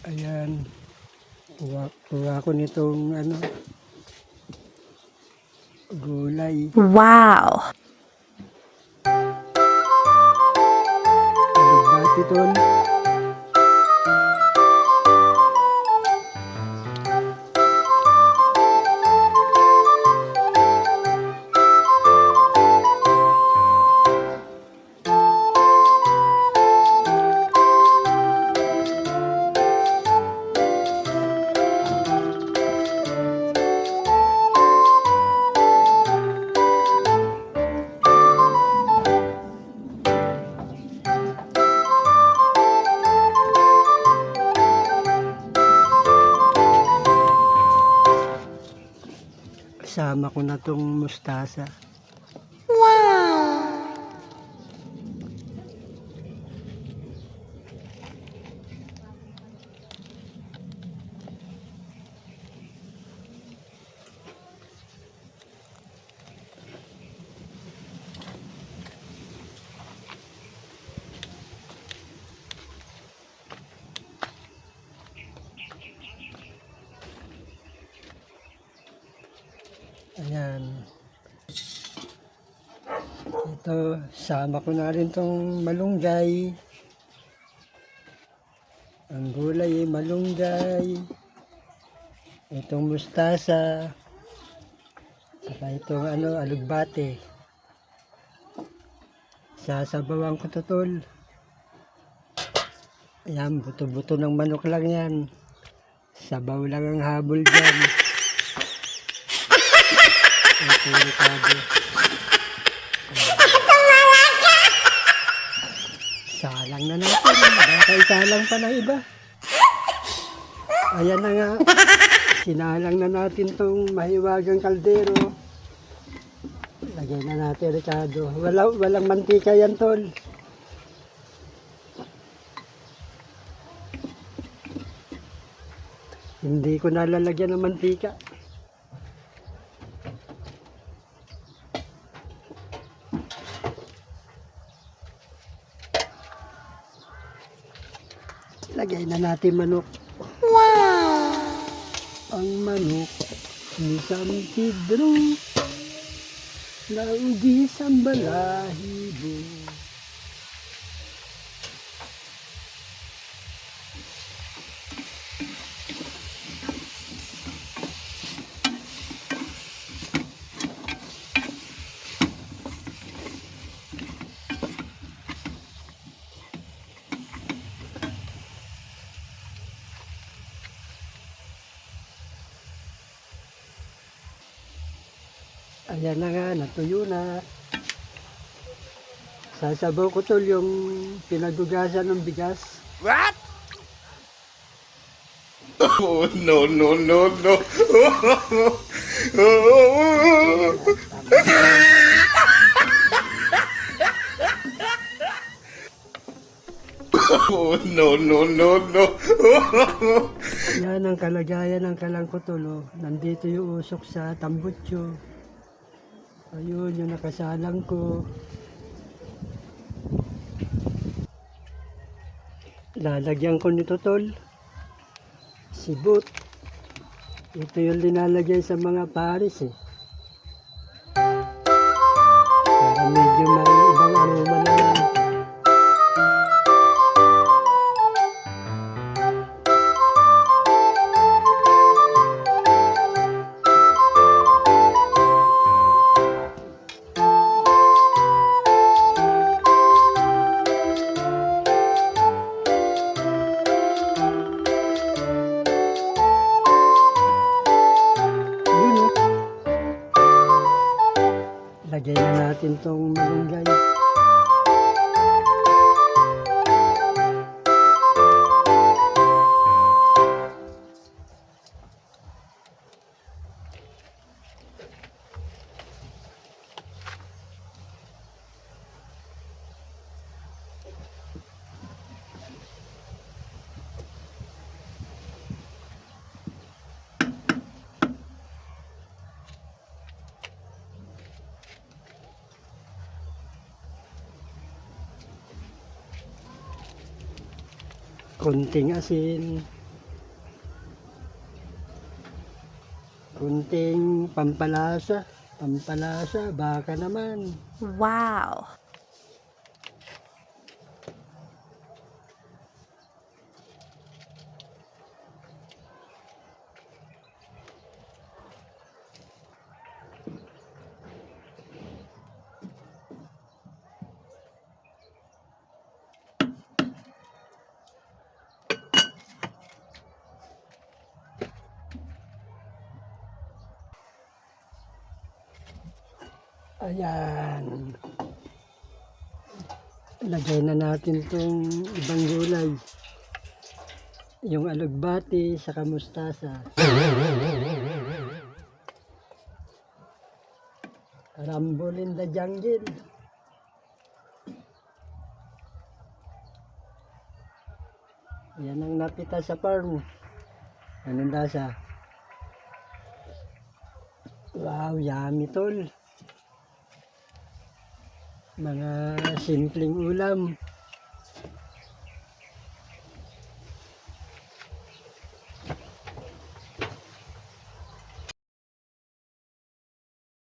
Ayan, kuha ko nitong gulay. Wow! Alugbati tol. Kasama ko na tong mustasa. Ayan. Ito, sama ko na rin tong malunggay. Ang gulay malunggay. Itong mustasa. Saka itong alugbate. Sasabawan ko to tol. Ayan, buto-buto ng manok lang yan. Sabaw lang ang habol dyan. Ito Ricardo. Salang na natin. Baka isalang pa ng iba. Ayan na nga. Sinalang na natin tong mahiwagang kaldero. Lagay na natin Ricardo. Walang mantika yan tol. Hindi ko nalalagyan ng mantika. Lagay na natin manok. Wow! Ang manok ni San Pedro na ugi sa balahibo. Ayan na nga, natuyo na. Sasabaw ko tol yung pinadugasan ng bigas. What? Oh, no, no, no, no. Oh, no, no, no, no. Yan ang kalagayan ng kalangkotol. Nandito yung usok sa tambutso. Ayun, yung nakasalang ko. Lalagyan ko nito tol. Sibut. Ito yung linalagay sa mga pares eh. Para medyo may ibang aroma na yan. Lagay na natin tong malunggay. Konting asin. Kunting pampalasa. Pampalasa, baka naman. Wow. Ayan. Lagay na natin tong ibang gulay. Yung alugbati sa mustasa. Rumble in the jungle. Yan ang napita sa farm. Anong lasa? Wow, yummy tol. Mga simpleng ulam.